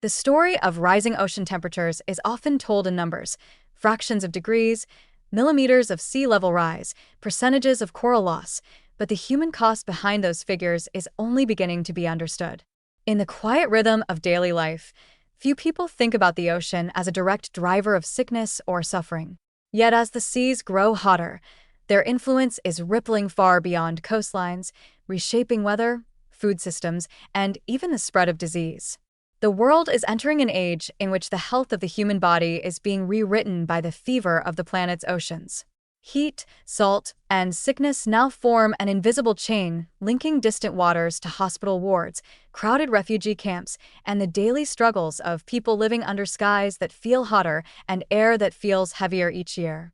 The story of rising ocean temperatures is often told in numbers: fractions of degrees, millimeters of sea level rise, percentages of coral loss, but the human cost behind those figures is only beginning to be understood. In the quiet rhythm of daily life, few people think about the ocean as a direct driver of sickness or suffering. Yet as the seas grow hotter, their influence is rippling far beyond coastlines, reshaping weather, food systems, and even the spread of disease. The world is entering an age in which the health of the human body is being rewritten by the fever of the planet's oceans. Heat, salt, and sickness now form an invisible chain linking distant waters to hospital wards, crowded refugee camps, and the daily struggles of people living under skies that feel hotter and air that feels heavier each year.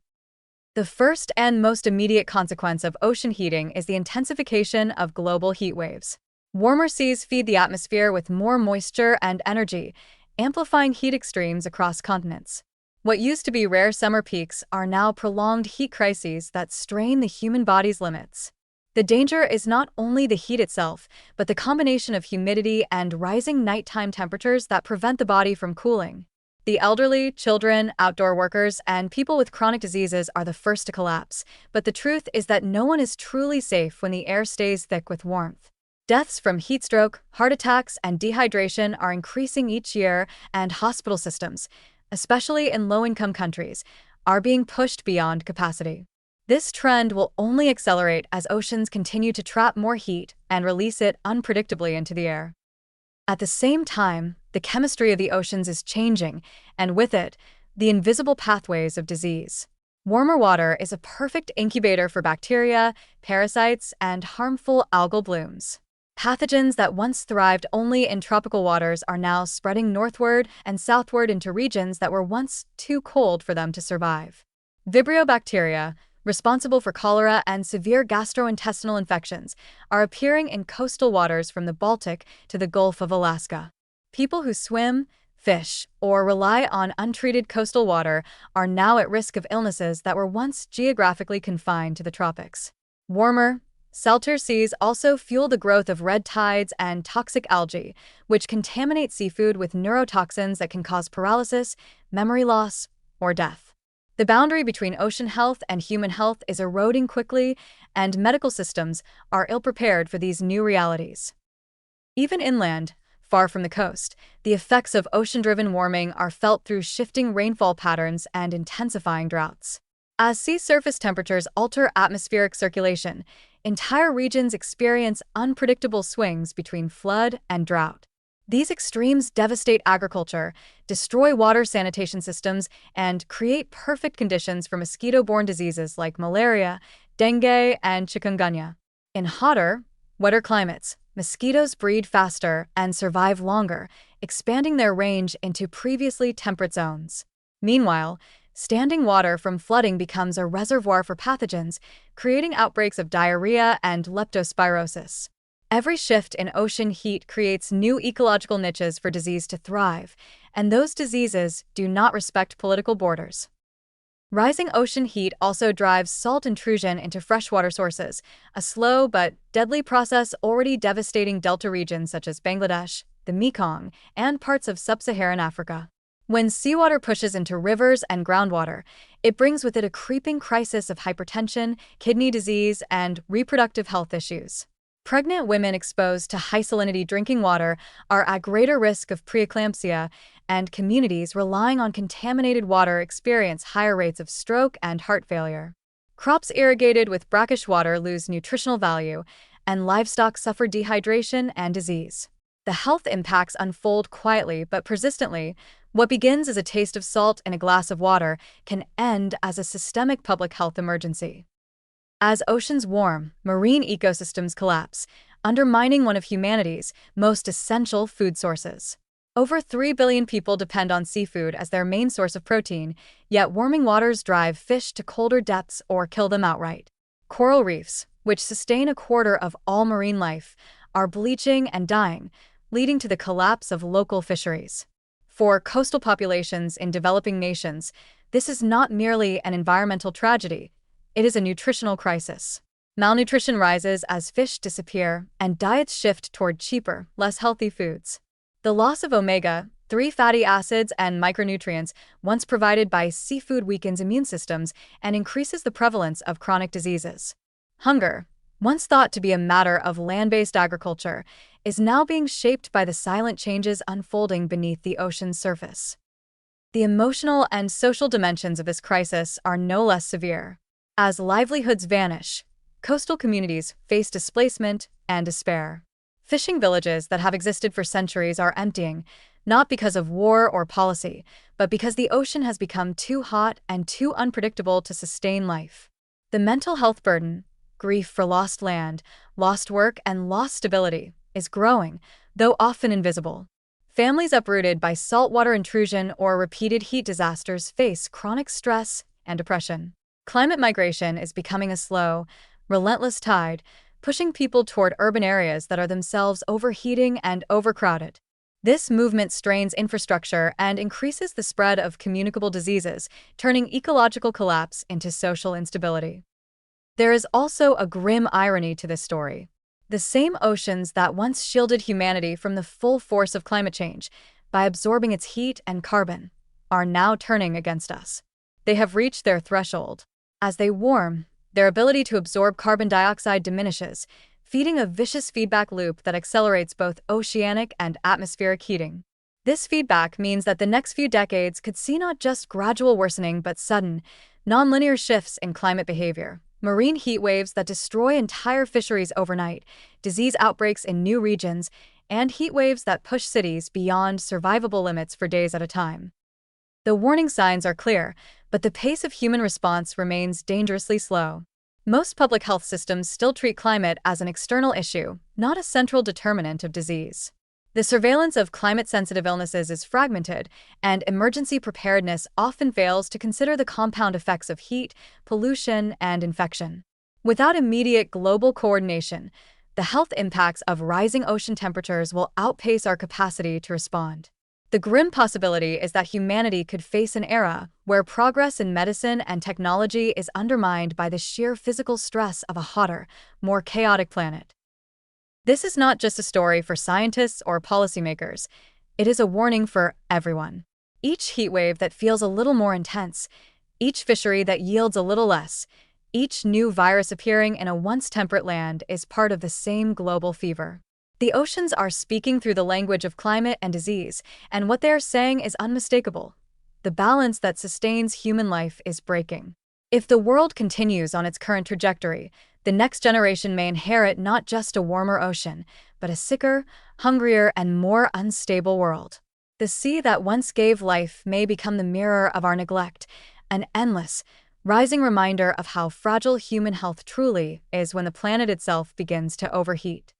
The first and most immediate consequence of ocean heating is the intensification of global heat waves. Warmer seas feed the atmosphere with more moisture and energy, amplifying heat extremes across continents. What used to be rare summer peaks are now prolonged heat crises that strain the human body's limits. The danger is not only the heat itself, but the combination of humidity and rising nighttime temperatures that prevent the body from cooling. The elderly, children, outdoor workers, and people with chronic diseases are the first to collapse, but the truth is that no one is truly safe when the air stays thick with warmth. Deaths from heat stroke, heart attacks, and dehydration are increasing each year, and hospital systems, especially in low-income countries, are being pushed beyond capacity. This trend will only accelerate as oceans continue to trap more heat and release it unpredictably into the air. At the same time, the chemistry of the oceans is changing, and with it, the invisible pathways of disease. Warmer water is a perfect incubator for bacteria, parasites, and harmful algal blooms. Pathogens that once thrived only in tropical waters are now spreading northward and southward into regions that were once too cold for them to survive. Vibrio bacteria, responsible for cholera and severe gastrointestinal infections, are appearing in coastal waters from the Baltic to the Gulf of Alaska. People who swim, fish, or rely on untreated coastal water are now at risk of illnesses that were once geographically confined to the tropics. Warmer, salter seas also fuel the growth of red tides and toxic algae, which contaminate seafood with neurotoxins that can cause paralysis, memory loss, or death. The boundary between ocean health and human health is eroding quickly, and medical systems are ill-prepared for these new realities. Even inland, far from the coast, the effects of ocean-driven warming are felt through shifting rainfall patterns and intensifying droughts. As sea surface temperatures alter atmospheric circulation, entire regions experience unpredictable swings between flood and drought. These extremes devastate agriculture, destroy water sanitation systems, and create perfect conditions for mosquito-borne diseases like malaria, dengue, and chikungunya. In hotter, wetter climates, mosquitoes breed faster and survive longer, expanding their range into previously temperate zones. Meanwhile, standing water from flooding becomes a reservoir for pathogens, creating outbreaks of diarrhea and leptospirosis. Every shift in ocean heat creates new ecological niches for disease to thrive, and those diseases do not respect political borders. Rising ocean heat also drives salt intrusion into freshwater sources, a slow but deadly process already devastating delta regions such as Bangladesh, the Mekong, and parts of sub-Saharan Africa. When seawater pushes into rivers and groundwater, it brings with it a creeping crisis of hypertension, kidney disease, and reproductive health issues. Pregnant women exposed to high-salinity drinking water are at greater risk of preeclampsia, and communities relying on contaminated water experience higher rates of stroke and heart failure. Crops irrigated with brackish water lose nutritional value, and livestock suffer dehydration and disease. The health impacts unfold quietly but persistently. What begins as a taste of salt in a glass of water can end as a systemic public health emergency. As oceans warm, marine ecosystems collapse, undermining one of humanity's most essential food sources. Over 3 billion people depend on seafood as their main source of protein, yet warming waters drive fish to colder depths or kill them outright. Coral reefs, which sustain a quarter of all marine life, are bleaching and dying, leading to the collapse of local fisheries. For coastal populations in developing nations, this is not merely an environmental tragedy, it is a nutritional crisis. Malnutrition rises as fish disappear and diets shift toward cheaper, less healthy foods. The loss of omega, Three fatty acids and micronutrients once provided by seafood weakens immune systems and increases the prevalence of chronic diseases. Hunger, once thought to be a matter of land-based agriculture, is now being shaped by the silent changes unfolding beneath the ocean's surface. The emotional and social dimensions of this crisis are no less severe. As livelihoods vanish, coastal communities face displacement and despair. Fishing villages that have existed for centuries are emptying, not because of war or policy, but because the ocean has become too hot and too unpredictable to sustain life. The mental health burden, grief for lost land, lost work, and lost stability, is growing, though often invisible. Families uprooted by saltwater intrusion or repeated heat disasters face chronic stress and depression. Climate migration is becoming a slow, relentless tide, pushing people toward urban areas that are themselves overheating and overcrowded. This movement strains infrastructure and increases the spread of communicable diseases, turning ecological collapse into social instability. There is also a grim irony to this story. The same oceans that once shielded humanity from the full force of climate change by absorbing its heat and carbon are now turning against us. They have reached their threshold. As they warm, their ability to absorb carbon dioxide diminishes, feeding a vicious feedback loop that accelerates both oceanic and atmospheric heating. This feedback means that the next few decades could see not just gradual worsening but sudden, nonlinear shifts in climate behavior. Marine heat waves that destroy entire fisheries overnight, disease outbreaks in new regions, and heat waves that push cities beyond survivable limits for days at a time. The warning signs are clear, but the pace of human response remains dangerously slow. Most public health systems still treat climate as an external issue, not a central determinant of disease. The surveillance of climate-sensitive illnesses is fragmented, and emergency preparedness often fails to consider the compound effects of heat, pollution, and infection. Without immediate global coordination, the health impacts of rising ocean temperatures will outpace our capacity to respond. The grim possibility is that humanity could face an era where progress in medicine and technology is undermined by the sheer physical stress of a hotter, more chaotic planet. This is not just a story for scientists or policymakers. It is a warning for everyone. Each heat wave that feels a little more intense, each fishery that yields a little less, each new virus appearing in a once temperate land is part of the same global fever. The oceans are speaking through the language of climate and disease, and what they are saying is unmistakable. The balance that sustains human life is breaking. If the world continues on its current trajectory, the next generation may inherit not just a warmer ocean, but a sicker, hungrier, and more unstable world. The sea that once gave life may become the mirror of our neglect, an endless, rising reminder of how fragile human health truly is when the planet itself begins to overheat.